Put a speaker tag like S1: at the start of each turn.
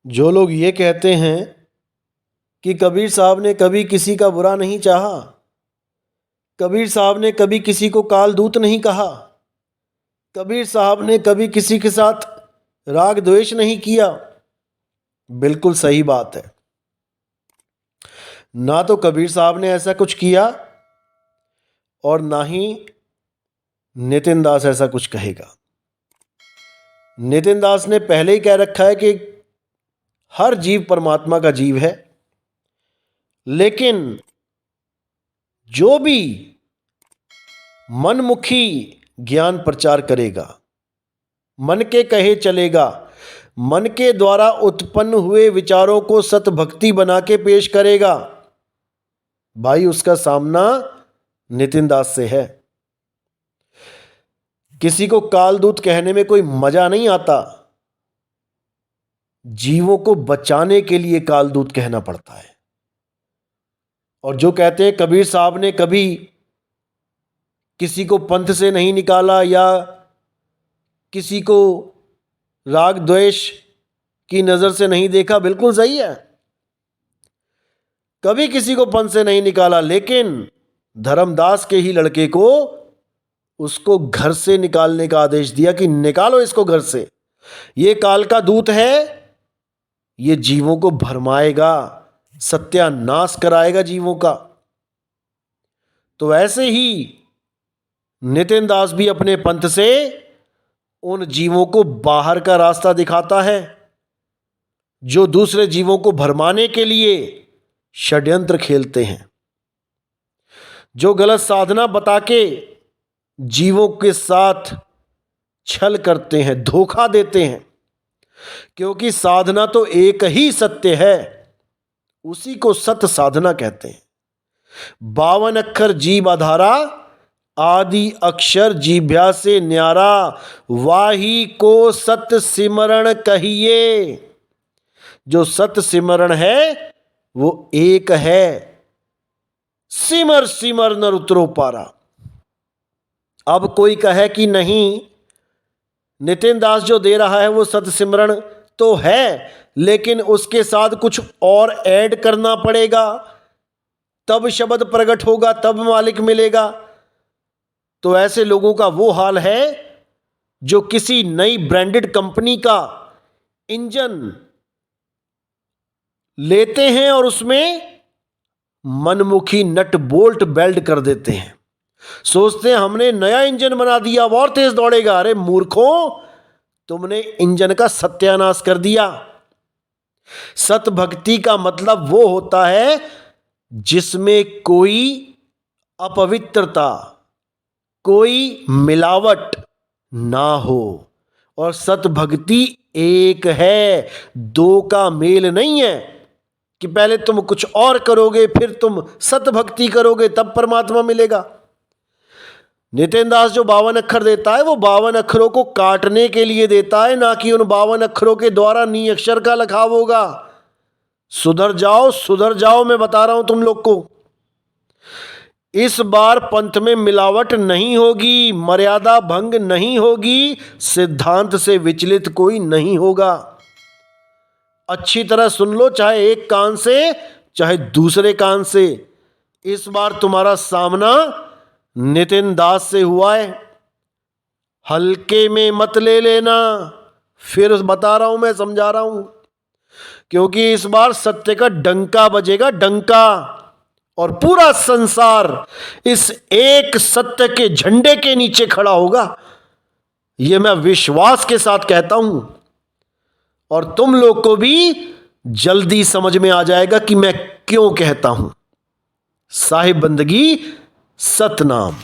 S1: जो लोग ये कहते हैं कि कबीर साहब ने कभी किसी का बुरा नहीं चाहा, कबीर साहब ने कभी किसी को काल दूत नहीं कहा, कबीर साहब ने कभी किसी के साथ राग द्वेष नहीं किया, बिल्कुल सही बात है। ना तो कबीर साहब ने ऐसा कुछ किया और ना ही नितिन दास ऐसा कुछ कहेगा। नितिन दास ने पहले ही कह रखा है कि हर जीव परमात्मा का जीव है, लेकिन जो भी मनमुखी ज्ञान प्रचार करेगा, मन के कहे चलेगा, मन के द्वारा उत्पन्न हुए विचारों को सत भक्ति बना के पेश करेगा, भाई उसका सामना नितिन दास से है। किसी को कालदूत कहने में कोई मजा नहीं आता, जीवों को बचाने के लिए कालदूत कहना पड़ता है। और जो कहते हैं कबीर साहब ने कभी किसी को पंथ से नहीं निकाला या किसी को राग द्वेष की नजर से नहीं देखा, बिल्कुल सही है, कभी किसी को पंथ से नहीं निकाला, लेकिन धर्मदास के ही लड़के को उसको घर से निकालने का आदेश दिया कि निकालो इसको घर से, ये काल का दूत है, ये जीवों को भरमाएगा, सत्यानाश कराएगा जीवों का। तो ऐसे ही नितिन दास भी अपने पंथ से उन जीवों को बाहर का रास्ता दिखाता है जो दूसरे जीवों को भरमाने के लिए षड्यंत्र खेलते हैं, जो गलत साधना बता के जीवों के साथ छल करते हैं, धोखा देते हैं। क्योंकि साधना तो एक ही सत्य है, उसी को सत साधना कहते हैं। 52 अक्षर जीव आधारा, आदि अक्षर जीभ्या से न्यारा, वाही को सत सिमरण कहिए। जो सत सिमरण है वो एक है, सिमर सिमर नर उतरो पारा। अब कोई कहे कि नहीं, नितिन दास जो दे रहा है वो सत सिमरण तो है, लेकिन उसके साथ कुछ और ऐड करना पड़ेगा, तब शब्द प्रकट होगा, तब मालिक मिलेगा। तो ऐसे लोगों का वो हाल है जो किसी नई ब्रांडेड कंपनी का इंजन लेते हैं और उसमें मनमुखी नट बोल्ट वेल्ड कर देते हैं, सोचते हैं हमने नया इंजन बना दिया, और तेज दौड़ेगा। अरे मूर्खों, तुमने इंजन का सत्यानाश कर दिया। सत भक्ति का मतलब वो होता है जिसमें कोई अपवित्रता, कोई मिलावट ना हो। और सत भक्ति एक है, दो का मेल नहीं है कि पहले तुम कुछ और करोगे फिर तुम सत भक्ति करोगे तब परमात्मा मिलेगा। नितिन दास जो 52 अक्षर देता है वो 52 अक्षरों को काटने के लिए देता है, ना कि उन 52 अक्षरों के द्वारा नी अक्षर का लखाव होगा। सुधर जाओ, सुधर जाओ, मैं बता रहा हूं तुम लोग को। इस बार पंथ में मिलावट नहीं होगी, मर्यादा भंग नहीं होगी, सिद्धांत से विचलित कोई नहीं होगा। अच्छी तरह सुन लो, चाहे एक कान से चाहे दूसरे कान से। इस बार तुम्हारा सामना नितिन दास से हुआ है, हल्के में मत ले लेना, फिर बता रहा हूं, मैं समझा रहा हूं, क्योंकि इस बार सत्य का डंका बजेगा, डंका, और पूरा संसार इस एक सत्य के झंडे के नीचे खड़ा होगा। यह मैं विश्वास के साथ कहता हूं, और तुम लोग को भी जल्दी समझ में आ जाएगा कि मैं क्यों कहता हूं। साहिब बंदगी सतनाम।